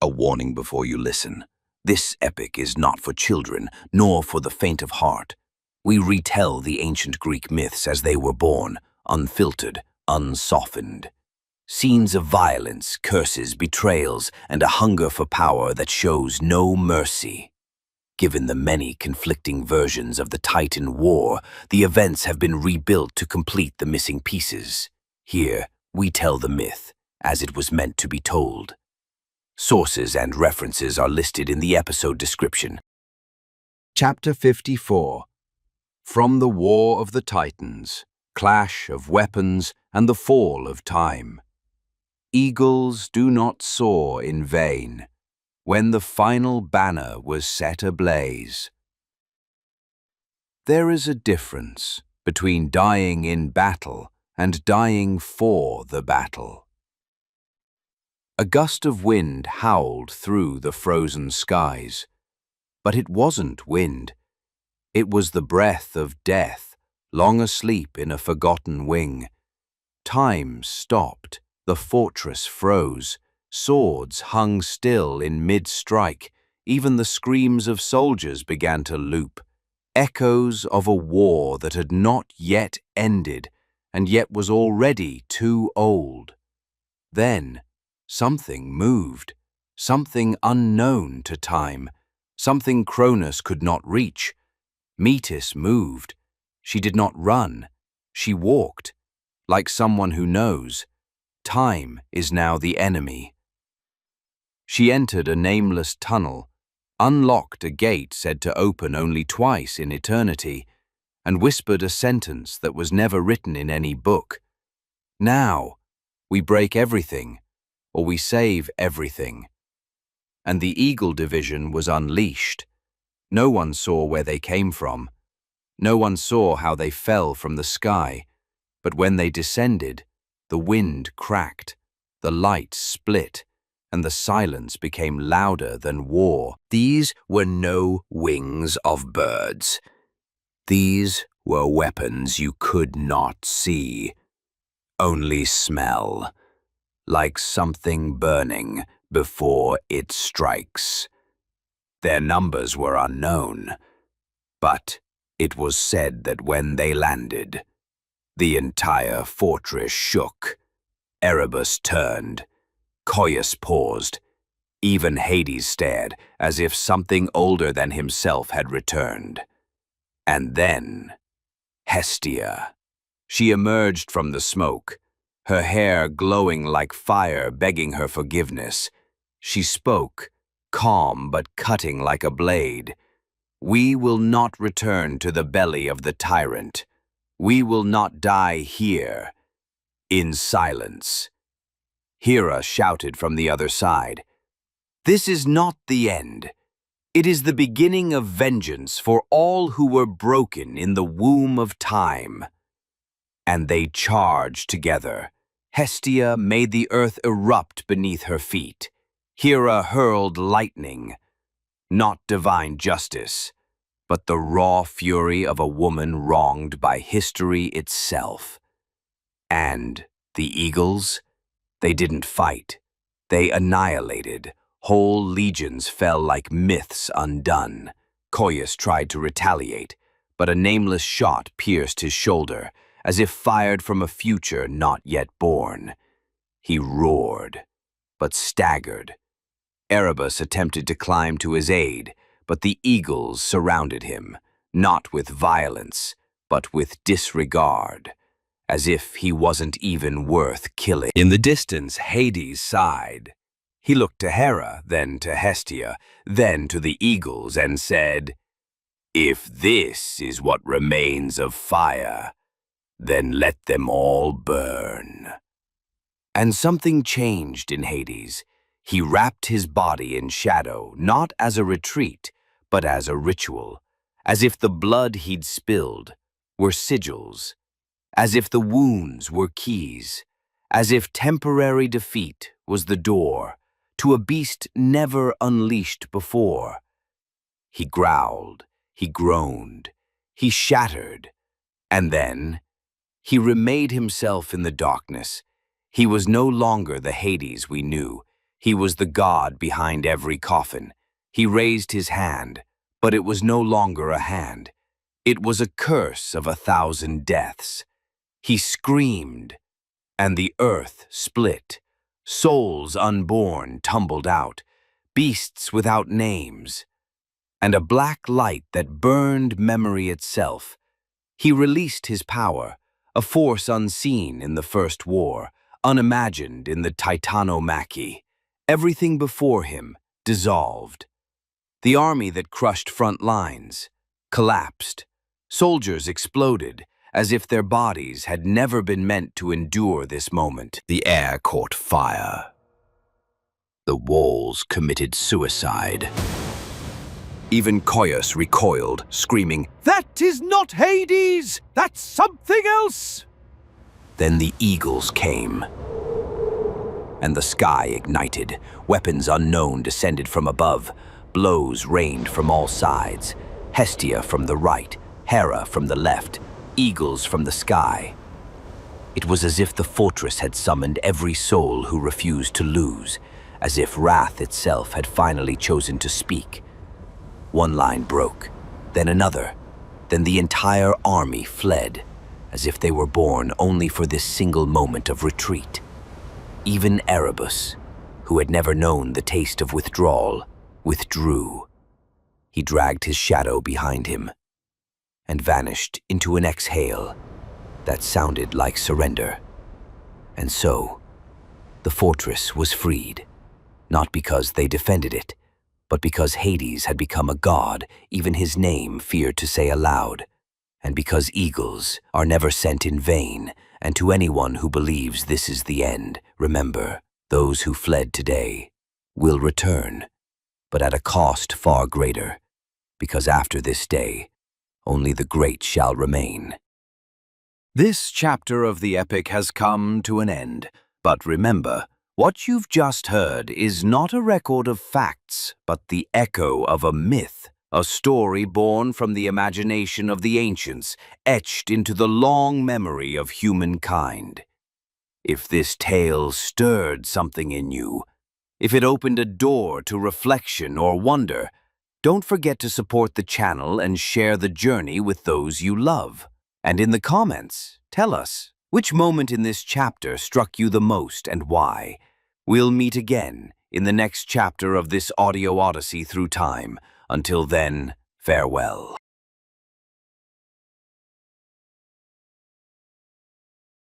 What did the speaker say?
warning before you listen. This epic is not for children, nor for the faint of heart. We retell the ancient Greek myths as they were born, unfiltered, unsoftened. Scenes of violence, curses, betrayals, and a hunger for power that shows no mercy. Given the many conflicting versions of the Titan War, the events have been rebuilt to complete the missing pieces. Here, we tell the myth as it was meant to be told. Sources and references are listed in the episode description. Chapter 54. From the War of the Titans, Clash of Weapons, and the Fall of Time. Eagles do not soar in vain, when the final banner was set ablaze. There is a difference between dying in battle and dying for the battle. A gust of wind howled through the frozen skies, but it wasn't wind. It was the breath of death, long asleep in a forgotten wing. Time stopped, the fortress froze, swords hung still in mid-strike, even the screams of soldiers began to loop, echoes of a war that had not yet ended, and yet was already too old. Then, something moved, something unknown to time, something Cronus could not reach. Metis moved. She did not run. She walked, like someone who knows. Time is now the enemy. She entered a nameless tunnel, unlocked a gate said to open only twice in eternity, and whispered a sentence that was never written in any book. Now, we break everything, or we save everything. And the Eagle Division was unleashed. No one saw where they came from. No one saw how they fell from the sky. But when they descended, the wind cracked, the light split, and the silence became louder than war. These were no wings of birds. These were weapons you could not see, only smell, like something burning before it strikes. Their numbers were unknown, but it was said that when they landed, the entire fortress shook. Erebus turned. Coeus paused. Even Hades stared, as if something older than himself had returned. And then, Hestia. She emerged from the smoke, her hair glowing like fire, begging her forgiveness. She spoke, calm but cutting like a blade. We will not return to the belly of the tyrant. We will not die here, in silence. Hera shouted from the other side, "This is not the end. It is the beginning of vengeance for all who were broken in the womb of time." And they charged together. Hestia made the earth erupt beneath her feet. Hera hurled lightning, not divine justice, but the raw fury of a woman wronged by history itself. And the eagles? They didn't fight. They annihilated. Whole legions fell like myths undone. Coeus tried to retaliate, but a nameless shot pierced his shoulder, as if fired from a future not yet born. He roared, but staggered. Erebus attempted to climb to his aid, but the eagles surrounded him, not with violence, but with disregard, as if he wasn't even worth killing. In the distance, Hades sighed. He looked to Hera, then to Hestia, then to the eagles, and said, "If this is what remains of fire, then let them all burn." And something changed in Hades. He wrapped his body in shadow, not as a retreat, but as a ritual, as if the blood he'd spilled were sigils, as if the wounds were keys, as if temporary defeat was the door to a beast never unleashed before. He growled, he groaned, he shattered, and then he remade himself in the darkness. He was no longer the Hades we knew. He was the god behind every coffin. He raised his hand, but it was no longer a hand. It was a curse of 1,000 deaths. He screamed, and the earth split. Souls unborn tumbled out, beasts without names, and a black light that burned memory itself. He released his power, a force unseen in the First War, unimagined in the Titanomachy. Everything before him dissolved. The army that crushed front lines collapsed. Soldiers exploded, as if their bodies had never been meant to endure this moment. The air caught fire. The walls committed suicide. Even Coeus recoiled, screaming, "That is not Hades! That's something else!" Then the eagles came, and the sky ignited. Weapons unknown descended from above. Blows rained from all sides. Hestia from the right, Hera from the left, eagles from the sky. It was as if the fortress had summoned every soul who refused to lose, as if wrath itself had finally chosen to speak. One line broke, then another, then the entire army fled, as if they were born only for this single moment of retreat. Even Erebus, who had never known the taste of withdrawal, withdrew. He dragged his shadow behind him and vanished into an exhale that sounded like surrender. And so, the fortress was freed, not because they defended it, but because Hades had become a god even his name feared to say aloud, and because eagles are never sent in vain, and to anyone who believes this is the end, remember, those who fled today will return, but at a cost far greater, because after this day, only the great shall remain. This chapter of the epic has come to an end, but remember, what you've just heard is not a record of facts, but the echo of a myth, a story born from the imagination of the ancients, etched into the long memory of humankind. If this tale stirred something in you, if it opened a door to reflection or wonder, don't forget to support the channel and share the journey with those you love. And in the comments, tell us, which moment in this chapter struck you the most and why? We'll meet again in the next chapter of this audio odyssey through time. Until then, farewell.